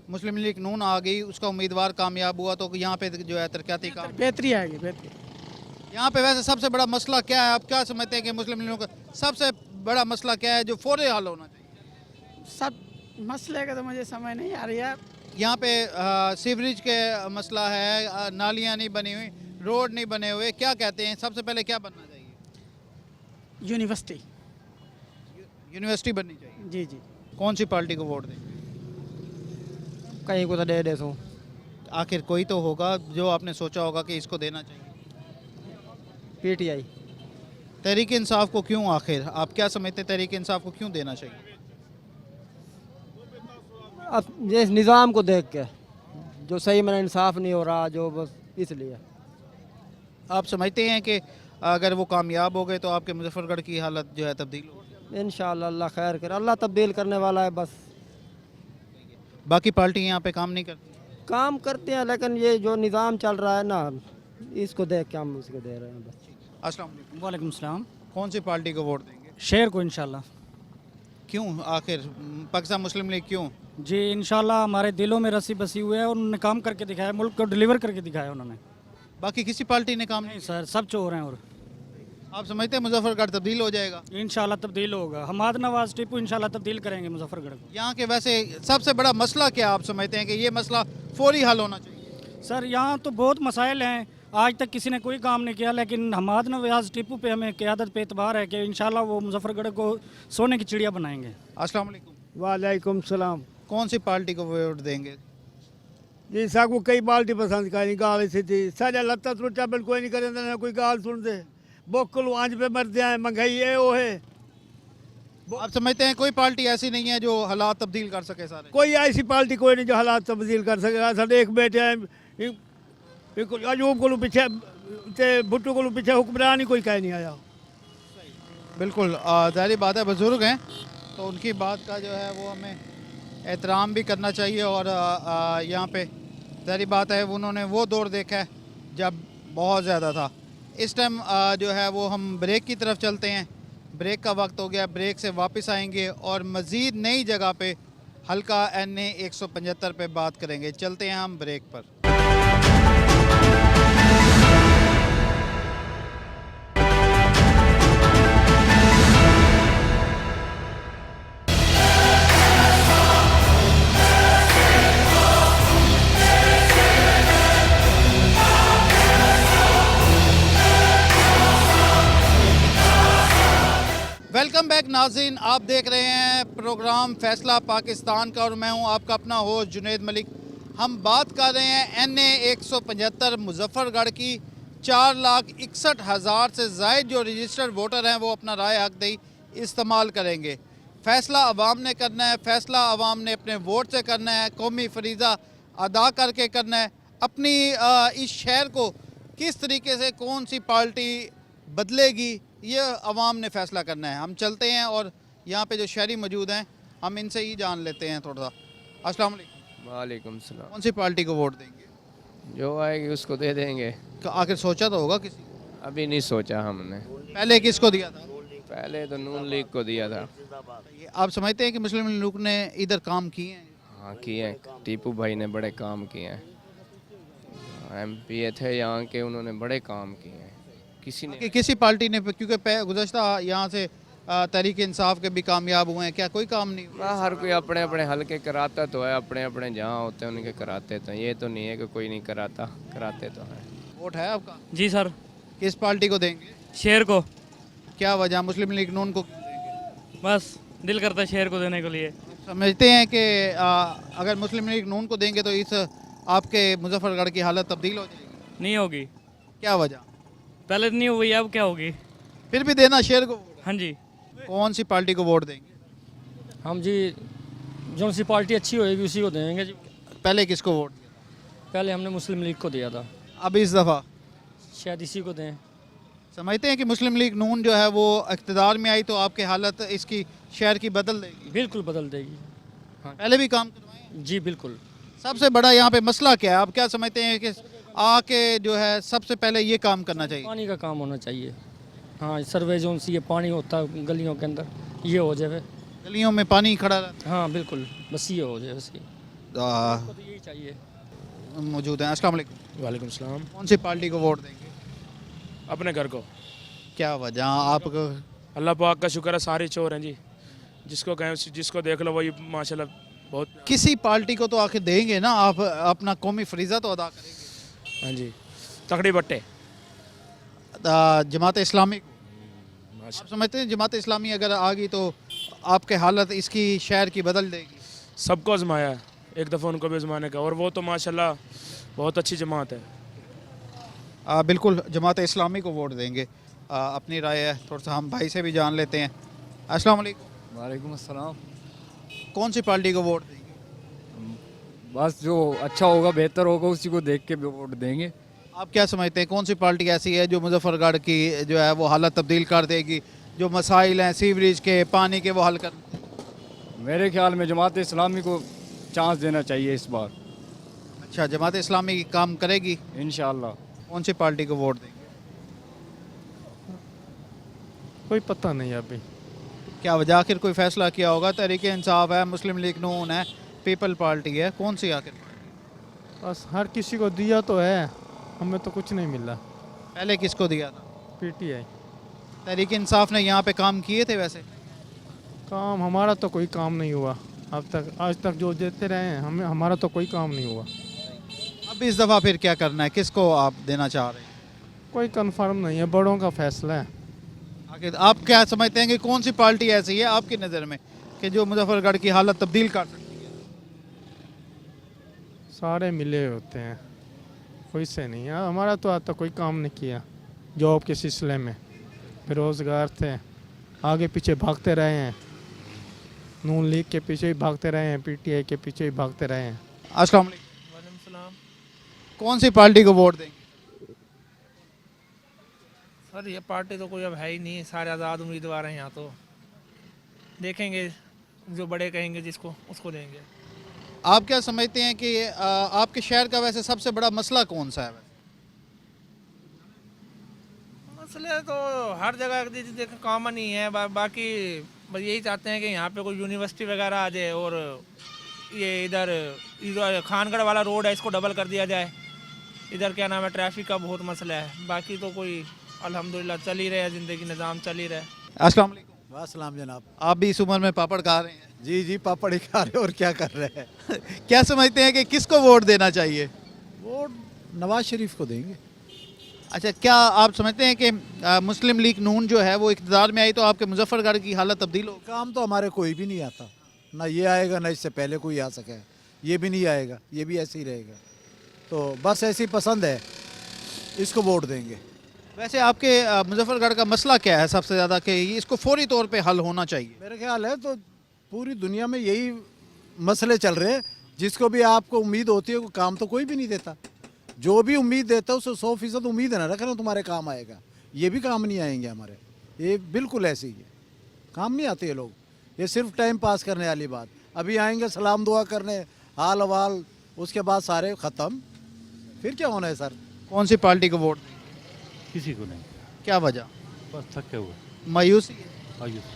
मुस्लिम लीग नून आ गई, उसका उम्मीदवार कामयाब हुआ, तो यहाँ पे जो है तरक्याती काम बेहतरी आएगी, बेहतरी। यहाँ पे वैसे सबसे बड़ा मसला क्या है? आप क्या समझते हैं कि मुस्लिम लीग का सबसे बड़ा मसला क्या है जो फौरी हल होना चाहिए? मसले का तो मुझे समझ नहीं आ रही है। यहाँ पे सीवरेज के मसला है, नालियाँ नहीं बनी हुई, रोड नहीं बने हुए, क्या कहते हैं सबसे पहले क्या बनना चाहिए? यूनिवर्सिटी। यूनिवर्सिटी बननी चाहिए। जी जी। कौन सी पार्टी को वोट देंगे? कहीं को तो दे सो। आखिर कोई तो होगा जो आपने सोचा होगा कि इसको देना चाहिए। PTI। तहरीक इंसाफ को क्यों, आखिर आप क्या समझते हैं तहरीक इंसाफ को क्यों देना चाहिए? अब ये इस निज़ाम को देख के जो सही में इंसाफ नहीं हो रहा, जो बस इसलिए। आप समझते हैं कि अगर वो कामयाब हो गए तो आपके मुजफ्फरगढ़ की हालत जो है तब्दील हो? इंशाअल्लाह अल्लाह खैर करे, अल्लाह तब्दील करने वाला है बस। बाकी पार्टी यहाँ पे काम नहीं करती? काम करते हैं, लेकिन ये जो निज़ाम चल रहा है ना, इसको देख के हम इसको दे रहे हैं बस। अस्सलाम वालेकुम। वालेकुम सलाम। कौन सी पार्टी को वोट देंगे? शेर को इंशाल्लाह। क्यों आखिर पाकिस्तान मुस्लिम लीग क्यों? जी इंशाल्लाह हमारे दिलों में रस्सी बसी हुई है और उन्होंने काम करके दिखाया, मुल्क को डिलीवर करके दिखाया उन्होंने। बाकी किसी पार्टी ने काम नहीं सर, सब चोर हैं। और आप समझते हैं मुजफ्फरगढ़ तब्दील हो जाएगा? इंशाल्लाह तब्दील होगा। हमाद नवाज टीपू इंशाल्लाह तब्दील करेंगे मुजफ्फरगढ़ को। यहाँ के वैसे सबसे बड़ा मसला क्या आप समझते हैं कि ये मसला फौरी हल होना चाहिए? सर यहाँ तो बहुत मसाइल हैं, आज तक किसी ने कोई काम नहीं किया, लेकिन हमाद नवाज टीपू पे हमें क़यादत पे एतबार है कि इंशाल्लाह वो मुजफ्फरगढ़ को सोने की चिड़िया बनाएंगे। अस्सलाम वालेकुम। वालेकुम सलाम। कौन सी पार्टी को वोट देंगे? जी साकू कई पार्टी पसंद का नहीं गाल इसी थी सारे लत्ता त्रुटा बिल्कुल नहीं करें ना कोई गाल सुन दे बोकल आंज पे मरते हैं महंगाई है वो है। आप समझते हैं कोई पार्टी ऐसी नहीं है जो हालात तब्दील कर सके? सारे कोई ऐसी पार्टी कोई नहीं जो हालात तब्दील कर सकेगा। साढ़े एक बेटे हैं अजूब को पीछे ते भुट्टू को पीछे हुक्मरान ही कोई कह नहीं आया। बिल्कुल ज़ाहिर बात है, बुजुर्ग हैं तो उनकी बात का जो है वो हमें एहतराम भी करना चाहिए। और यहाँ पे ज़ाहिर बात है उन्होंने वो दौर देखा है जब बहुत ज़्यादा था। इस टाइम जो है वो हम ब्रेक की तरफ चलते हैं, ब्रेक का वक्त हो गया, ब्रेक से वापस आएंगे और मज़ीद नई जगह पे हल्का NA 175 पे बात करेंगे। चलते हैं हम ब्रेक पर। वेलकम बैक नाज़रीन, आप देख रहे हैं प्रोग्राम फैसला पाकिस्तान का और मैं हूं आपका अपना होस्ट जुनेद मलिक। हम बात कर रहे हैं NA 175 मुजफ्फरगढ़ की 4,61,000 से ज़ायद जो रजिस्टर्ड वोटर हैं वो अपना राय हक दही इस्तेमाल करेंगे। फ़ैसला अवाम ने करना है, फ़ैसला अवाम ने अपने वोट से करना है, कौमी फरीज़ा अदा करके करना है। अपनी इस शहर को किस तरीके से कौन सी पार्टी बदलेगी ये अवाम ने फ़ैसला करना है। हम चलते हैं और यहाँ पे जो शहरी मौजूद हैं हम इनसे ही जान लेते हैं थोड़ा सा। अस्सलाम वालेकुम। वालेकुम सलाम। कौन सी पार्टी को वोट देंगे? जो आएगी उसको दे देंगे। तो आखिर सोचा तो होगा किसी? अभी नहीं सोचा हमने। पहले किसको दिया था? पहले तो नून लीग को दिया था। आप समझते हैं कि मुस्लिम लीग ने इधर काम किए हैं? हाँ किए हैं, टीपू भाई ने बड़े काम किए हैं। MP थे यहाँ के, उन्होंने बड़े काम किए हैं। किसी पार्टी ने, क्योंकि गुज़श्ता यहाँ से तहरीक इंसाफ के भी कामयाब हुए हैं, क्या कोई काम नहीं हुआ? हर कोई अपने अपने हल्के कराता तो है, अपने अपने जहाँ होते हैं उनके कराते तो, ये तो नहीं है कि कोई नहीं कराता, कराते तो हैं। वोट है आपका? जी सर। किस पार्टी को देंगे? शेर को। क्या वजह? मुस्लिम लीग नून को? बस दिल करता है शेर को देने के लिए। समझते हैं कि अगर मुस्लिम लीग नून को देंगे तो इस आपके मुजफ्फरगढ़ की हालत तब्दील हो जाएगी? नहीं होगी। क्या वजह? पहले नहीं हुई, अब क्या होगी? फिर भी देना शेर को? हाँ जी। कौन सी पार्टी को वोट देंगे? हम जी जो सी पार्टी अच्छी होएगी उसी को देंगे जी। पहले किसको वोट दिया? पहले हमने मुस्लिम लीग को दिया था। अब इस दफ़ा शायद इसी को दें। समझते हैं कि मुस्लिम लीग नून जो है वो इक़्तिदार में आई तो आपकी हालत इसकी शहर की बदल देगी? बिल्कुल बदल देगी। हाँ। पहले भी काम करवाएं? जी बिल्कुल। सबसे बड़ा यहाँ पे मसला क्या है? आप क्या समझते हैं कि आके जो है सबसे पहले ये काम करना चाहिए? पानी का काम होना चाहिए। हाँ, सर्वे जोन से ये पानी होता है गलियों के अंदर, ये हो जाए। गलियों में पानी खड़ा रहता? हाँ बिल्कुल, बस ये हो जाए, बस ये तो यही चाहिए। मौजूद हैं। अस्सलाम वालेकुम। वालेकुम सलाम। कौन सी पार्टी को वोट देंगे? अपने घर को। क्या वजह? आपको? अल्लाह पाक का शुक्र है, सारे चोर हैं जी, जिसको कहें जिसको देख लो वही माशाल्लाह बहुत। किसी पार्टी को तो आखिर देंगे ना, आप अपना कौमी फरीज़ा तो अदा करेंगे। हाँ जी, तकड़ी बट्टे। जमात इस्लामी आप समझते हैं जमात इस्लामी अगर आ गई तो आपके हालत इसकी शहर की बदल देगी? सबको आजमाया है, एक दफ़ा उनको भी आजमाने का, और वो तो माशाल्लाह बहुत अच्छी जमात है। बिल्कुल जमात इस्लामी को वोट देंगे। अपनी राय है, थोड़ा सा हम भाई से भी जान लेते हैं। अस्सलाम वालेकुम। वालेकुम अस्सलाम। कौन सी पार्टी को वोट देंगे? बस जो अच्छा होगा, बेहतर होगा, उसी को देख के वोट देंगे। आप क्या समझते हैं कौन सी पार्टी ऐसी है जो मुजफ्फरगढ़ की जो है वो हालत तब्दील कर देगी, जो मसाइल हैं सीवरेज के, पानी के, वो हल कर? मेरे ख्याल में जमात इस्लामी को चांस देना चाहिए इस बार। अच्छा, जमात इस्लामी काम करेगी इंशाअल्लाह। कौन सी पार्टी को वोट देंगे? कोई पता नहीं अभी। क्या वजह, आखिर कोई फैसला किया होगा? तहरीक इंसाफ है, मुस्लिम लीग नून है, पीपल पार्टी है, कौन सी आखिर? बस हर किसी को दिया तो है, हमें तो कुछ नहीं मिला। पहले किसको दिया था? पीटीआई। तहरीक इंसाफ ने यहाँ पे काम किए थे? वैसे काम हमारा तो कोई काम नहीं हुआ अब तक, आज तक जो देते रहे हैं हमें, हमारा तो कोई काम नहीं हुआ। अब इस दफ़ा फिर क्या करना है, किसको आप देना चाह रहे हैं? कोई कंफर्म नहीं है, बड़ों का फैसला है। आखिर आप क्या समझते हैं कि कौन सी पार्टी ऐसी है आपकी नज़र में कि जो मुजफ्फरगढ़ की हालत तब्दील कर सकती है? सारे मिले होते हैं, कोई से नहीं है। हमारा तो आज तक कोई काम नहीं किया जॉब के सिलसिले में, बेरोज़गार थे, आगे पीछे भागते रहे हैं, नून लीग के पीछे ही भागते रहे हैं, पीटीआई के पीछे ही भागते रहे हैं। अस्सलाम वालेकुम। कौन सी पार्टी को वोट देंगे? सर ये पार्टी तो कोई अब है ही नहीं, सारे आज़ाद उम्मीदवार हैं यहाँ, तो देखेंगे जो बड़े कहेंगे जिसको उसको देंगे। आप क्या समझते हैं कि आपके शहर का वैसे सबसे बड़ा मसला कौन सा है? मसले तो हर जगह कॉमन ही है, बाकी बस यही चाहते हैं कि यहाँ पे कोई यूनिवर्सिटी वगैरह आ जाए, और ये इधर खानगढ़ वाला रोड है इसको डबल कर दिया जाए। इधर क्या नाम है, ट्रैफिक का बहुत मसला है, बाकी तो कोई अल्हम्दुलिल्लाह चल ही रहा है, ज़िंदगी निज़ाम चल ही रहा है। अस्सलाम वालेकुम। वासलाम जनाब। आप भी इस उम्र में पापड़ खा रहे हैं? जी जी, पापड़ ही खा रहे, और क्या कर रहे हैं। क्या समझते हैं कि किसको वोट देना चाहिए? वोट नवाज शरीफ को देंगे। अच्छा, क्या आप समझते हैं कि मुस्लिम लीग नून जो है वो इक़्तिदार में आई तो आपके मुजफ्फरगढ़ की हालत तब्दील हो? काम तो हमारे कोई भी नहीं आता, ना ये आएगा ना इससे पहले कोई आ सके, ये भी नहीं आएगा, ये भी ऐसे ही रहेगा। तो बस ऐसी पसंद है, इसको वोट देंगे। वैसे आपके मुजफ्फरगढ़ का मसला क्या है सबसे ज़्यादा कि इसको फौरी तौर पे हल होना चाहिए? मेरे ख्याल है तो पूरी दुनिया में यही मसले चल रहे हैं, जिसको भी आपको उम्मीद होती है वो काम तो कोई भी नहीं देता। जो भी उम्मीद देता है उससे 100% उम्मीद है ना रखना तुम्हारे काम आएगा, ये भी काम नहीं आएंगे हमारे, ये बिल्कुल ऐसे ही है, काम नहीं आते ये लोग, ये सिर्फ टाइम पास करने वाली बात। अभी आएंगे सलाम दुआ करने, हाल अवाल, उसके बाद सारे ख़त्म, फिर क्या होना है सर? कौन सी पार्टी को वोट? किसी को नहीं। क्या वजह? बस थके हुए, मायूसी? मायूस।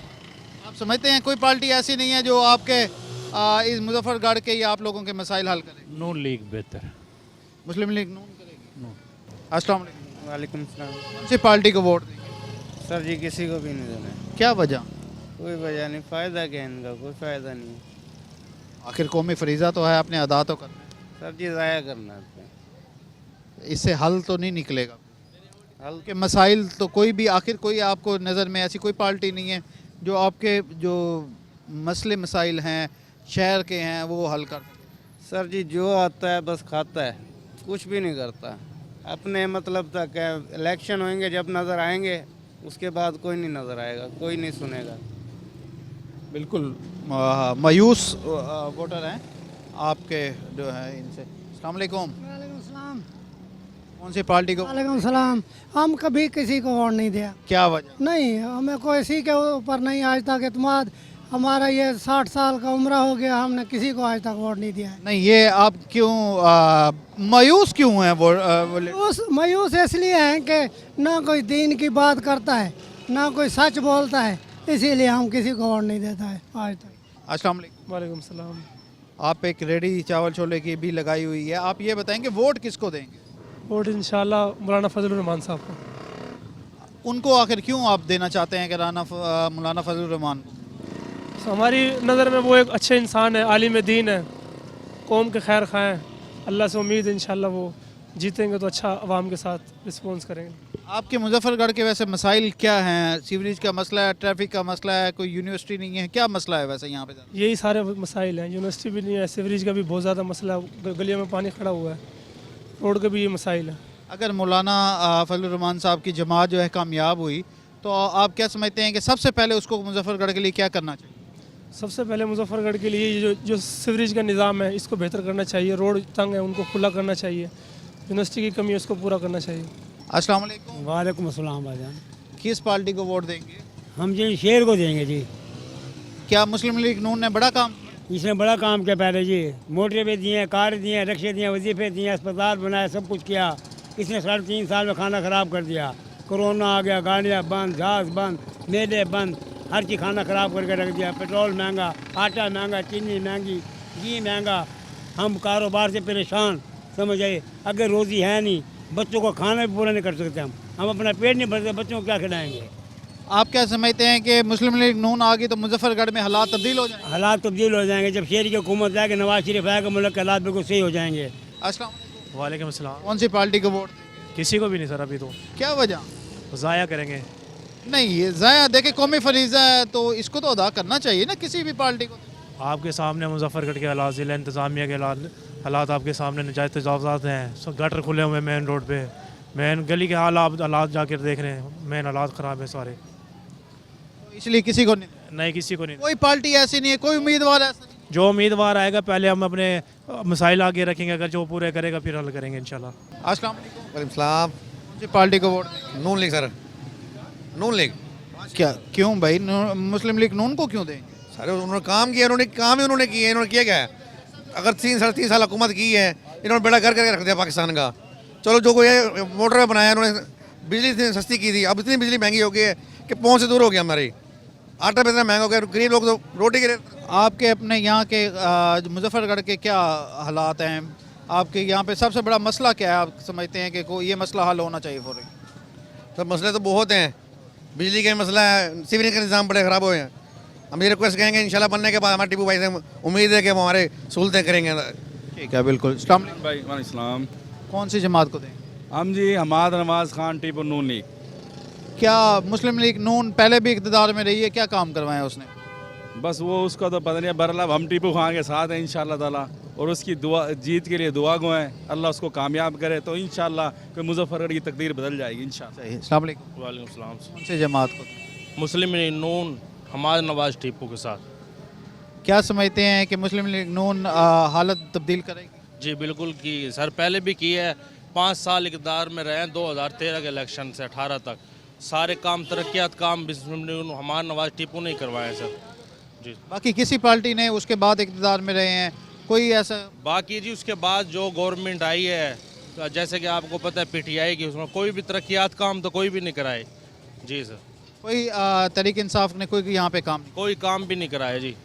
आप समझते हैं कोई पार्टी ऐसी नहीं है जो आपके इस मुजफ्फरगढ़ के या आप लोगों के मसाइल हल करे? नून लीग बेहतर है। मुस्लिम लीग नून करेगी? अस्सलाम वालेकुम। वालेकुम सलाम। कौन सी पार्टी को वोट देंगे? सर जी किसी को भी नहीं देना। क्या वजह? कोई वजह नहीं, फ़ायदा क्या इनका, कोई फ़ायदा नहीं। आखिर कौमी फरीज़ा तो है, अपने अदा तो करना है। सर जी ज़ाया करना है, इससे हल तो नहीं निकलेगा। हल के मसाइल तो कोई भी, आखिर कोई आपको नज़र में ऐसी कोई पार्टी नहीं है जो आपके जो मसले मसाइल हैं शहर के हैं वो हल कर सके? सर जी जो आता है बस खाता है, कुछ भी नहीं करता, अपने मतलब तक है। इलेक्शन होंगे जब नज़र आएंगे, उसके बाद कोई नहीं नज़र आएगा, कोई नहीं सुनेगा। बिल्कुल मायूस वोटर हैं आपके जो है इनसे। अस्सलाम वालेकुम। कौन सी पार्टी को? वालेकुम सलाम। हम कभी किसी को वोट नहीं दिया। क्या वजह? नहीं, हमें कोई किसी के ऊपर नहीं आज तक एतमाद। हमारा ये 60 साल का उम्र हो गया, हमने किसी को आज तक वोट नहीं दिया है। नहीं, ये आप क्यों मायूस क्यों हैं? मायूस इसलिए हैं कि ना कोई दीन की बात करता है, ना कोई सच बोलता है, इसीलिए हम किसी को वोट नहीं देता है आज तक। अस्सलाम वालेकुम। वालेकुम सलाम। आप एक रेडी चावल छोले की भी लगाई हुई है, आप ये बताएंगे वोट किसको देंगे? वोट इंशाल्लाह मौलाना फजलुर रहमान साहब को। उनको आखिर क्यों आप देना चाहते हैं कि मौलाना फजलुर रहमान को? हमारी नज़र में वो एक अच्छे इंसान है, आलिम दीन है, कौम के खैर खा है। अल्लाह से उम्मीद है इंशाल्लाह वो जीतेंगे तो अच्छा आवाम के साथ रिस्पॉन्स करेंगे। आपके मुजफ्फरगढ़ के वैसे मसाइल क्या हैं? सीवरेज का मसला है, ट्रैफिक का मसला है, कोई यूनिवर्सिटी नहीं है, क्या मसला है वैसे यहाँ पे? यही सारे मसाइल हैं, यूनिवर्सिटी भी नहीं है, सीवरेज का भी बहुत ज़्यादा मसला है, गलियों में पानी खड़ा हुआ है, रोड के भी ये मसाइल है। अगर मौलाना फजलुर रहमान साहब की जमात जो है कामयाब हुई तो आप क्या समझते हैं कि सबसे पहले उसको मुजफ्फरगढ़ के लिए क्या करना चाहिए? सबसे पहले मुजफ्फरगढ़ के लिए जो सीवरेज का निज़ाम है इसको बेहतर करना चाहिए, रोड तंग है उनको खुला करना चाहिए, यूनिवर्सिटी की कमी है उसको पूरा करना चाहिए। अस्सलाम वालेकुम। वालेकुम अस्सलाम भाईजान। किस पार्टी को वोट देंगे? हम जी शेर को देंगे जी। क्या मुस्लिम लीग नून ने बड़ा काम? इसने बड़ा काम किया पहले जी, मोटरें भी दिए, कार दिए, रिक्शे दिए, वजीफे दिए, अस्पताल बनाए, सब कुछ किया। इसने 3.5 साल में खाना ख़राब कर दिया, कोरोना आ गया, गाड़ियाँ बंद, जहाज़ बंद, मेले बंद, हर चीज़ खाना ख़राब करके रख दिया। पेट्रोल महंगा, आटा महंगा, चीनी महंगी, घी महंगा। हम कारोबार से परेशान, समझ आए। अगर रोज़ी है नहीं, बच्चों को खाना भी पूरा नहीं कर सकते हम अपना पेट नहीं भरते, बच्चों को क्या खिलाएंगे? आप क्या समझते हैं कि मुस्लिम लीग नून आ गई तो मुजफ्फरगढ़ में हालात तब्दील हो जाएंगे? हालात तब्दील हो जाएंगे जब शेर की हुकूमत आएगी, नवाज शरीफ आएगा, मुल्क के हालात बिल्कुल सही हो जाएंगे। अस्सलाम वालेकुम अस्सलाम। कौन सी पार्टी को वोट? किसी को भी नहीं सर, अभी तो क्या वजह? ज़ाया करेंगे। नहीं, ये ज़ाया देखे कौमी फरीज़ा है तो इसको तो अदा करना चाहिए ना किसी भी पार्टी को। आपके सामने मुजफ्फरगढ़ के हालात, ज़िला इंतज़ामिया के हालात आपके सामने, नजायज़ तजावज़ात हैं, सब गटर खुले हुए मेन रोड पे, मेन गली के हालात जाकर देख रहे हैं, मेन हालात ख़राब है सारे। इसलिए किसी को नहीं, किसी को नहीं। कोई पार्टी ऐसी नहीं है, कोई उम्मीदवार ऐसा नहीं। जो उम्मीदवार आएगा पहले हम अपने मसाइल आगे रखेंगे, अगर जो पूरे करेगा फिर हल करेंगे इंशाल्लाह। अस्सलाम वालेकुम। वालेकुम सलाम। कौन सी पार्टी को वोट देंगे? नून लीग सर, नून लीग। क्या क्यों भाई, मुस्लिम लीग नून को क्यों देंगे? सर उन्होंने काम किया, उन्होंने काम ही उन्होंने किया है। इन्होंने किया क्या है? अगर 3-3.5 साल हुकूमत की है, इन्होंने बेड़ा घर करके रख दिया पाकिस्तान का। चलो जो कोई मोटर बनाया, उन्होंने बिजली इतनी सस्ती की थी, अब इतनी बिजली महंगी हो गई है कि पहुँच से दूर हो गया हमारी। आटा भी इतना महंगा हो गया, गरीब लोग तो रोटी के लिए। आपके अपने यहाँ के मुजफ्फरगढ़ के क्या हालात हैं? आपके यहाँ पे सबसे बड़ा मसला क्या है? आप समझते हैं कि कोई ये मसला हल होना चाहिए फौरी? सर मसले तो बहुत हैं, बिजली का मसला है, सीवरेज का निज़ाम बड़े ख़राब हुए हैं। हम ये रिक्वेस्ट करेंगे इंशाल्लाह बनने के बाद हमारे टीपू भाई से उम्मीद है कि वो हमारे सहूलतें करेंगे। ठीक है, बिल्कुल। अस्सलाम वालेकुम भाई। वालेकुम। कौन सी जमात को दें? हम जी हमाद नवाज खान टीपू नून लीग। क्या मुस्लिम लीग नून पहले भी इक़्तिदार में रही है, क्या काम करवाया उसने? बस वो उसका तो पता नहीं, बहरहाल हम टीपू खान के साथ हैं इंशाल्लाह ताला, और उसकी दुआ जीत के लिए दुआ गो हैं, अल्लाह उसको कामयाब करे तो इंशाल्लाह कि मुजफ्फरगढ़ की तकदीर बदल जाएगी इंशाल्लाह। अस्सलाम वालेकुम। वालेकुम सलाम। कौन सी जमात को? मुस्लिम लीग नून हमाद नवाज टीपू के साथ। क्या समझते हैं कि मुस्लिम लीग नून हालत तब्दील करेगी? जी बिल्कुल की सर, पहले भी की है, 5 साल इक़्तिदार में रहे, 2013 के इलेक्शन से 18 तक सारे काम, तरक्यात काम हमारे नवाज टीपू ने करवाए सर जी। बाकी किसी पार्टी ने उसके बाद इक़्तिदार में रहे हैं, कोई ऐसा? बाकी जी उसके बाद जो गवर्नमेंट आई है, जैसे कि आपको पता है PTI की, उसमें कोई भी तरक्यात काम तो कोई भी नहीं कराए जी सर। कोई तहरीक इंसाफ ने कोई यहाँ पे काम? कोई काम भी नहीं कराया जी।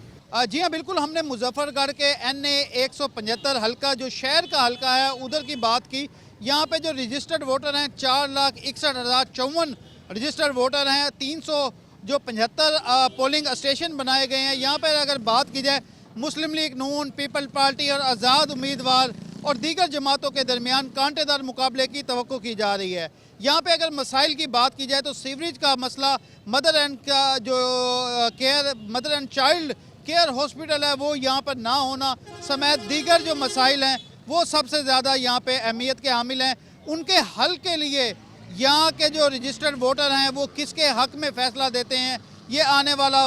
जी हाँ, बिल्कुल। हमने मुजफ्फरगढ़ के NA 175 हल्का जो शहर का हल्का है उधर की बात की। यहाँ पे जो रजिस्टर्ड वोटर हैं 4,61,054 रजिस्टर्ड वोटर हैं। 300 जो 75 पोलिंग स्टेशन बनाए गए हैं। यहाँ पर अगर बात की जाए मुस्लिम लीग नून, पीपल पार्टी और आज़ाद उम्मीदवार और दीगर जमातों के दरमियान कांटेदार मुकाबले की तवक्को की जा रही है। यहाँ पे अगर मसाइल की बात की जाए तो सीवरेज का मसला, मदर एंड का जो care, mother and child care hospital है वो यहाँ पर ना होना समेत दीगर जो मसाइल हैं वो सबसे ज़्यादा यहाँ पे अहमियत के हामिल हैं। उनके हल के लिए यहाँ के जो रजिस्टर्ड वोटर हैं वो किसके हक़ में फ़ैसला देते हैं, ये आने वाला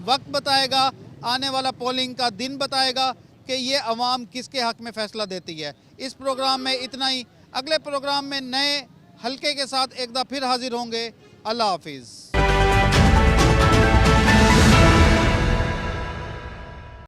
वक्त बताएगा, आने वाला पोलिंग का दिन बताएगा कि ये अवाम किसके हक़ में फ़ैसला देती है। इस प्रोग्राम में इतना ही। अगले प्रोग्राम में नए हल्के के साथ एक बार फिर हाजिर होंगे। अल्लाह हाफिज़।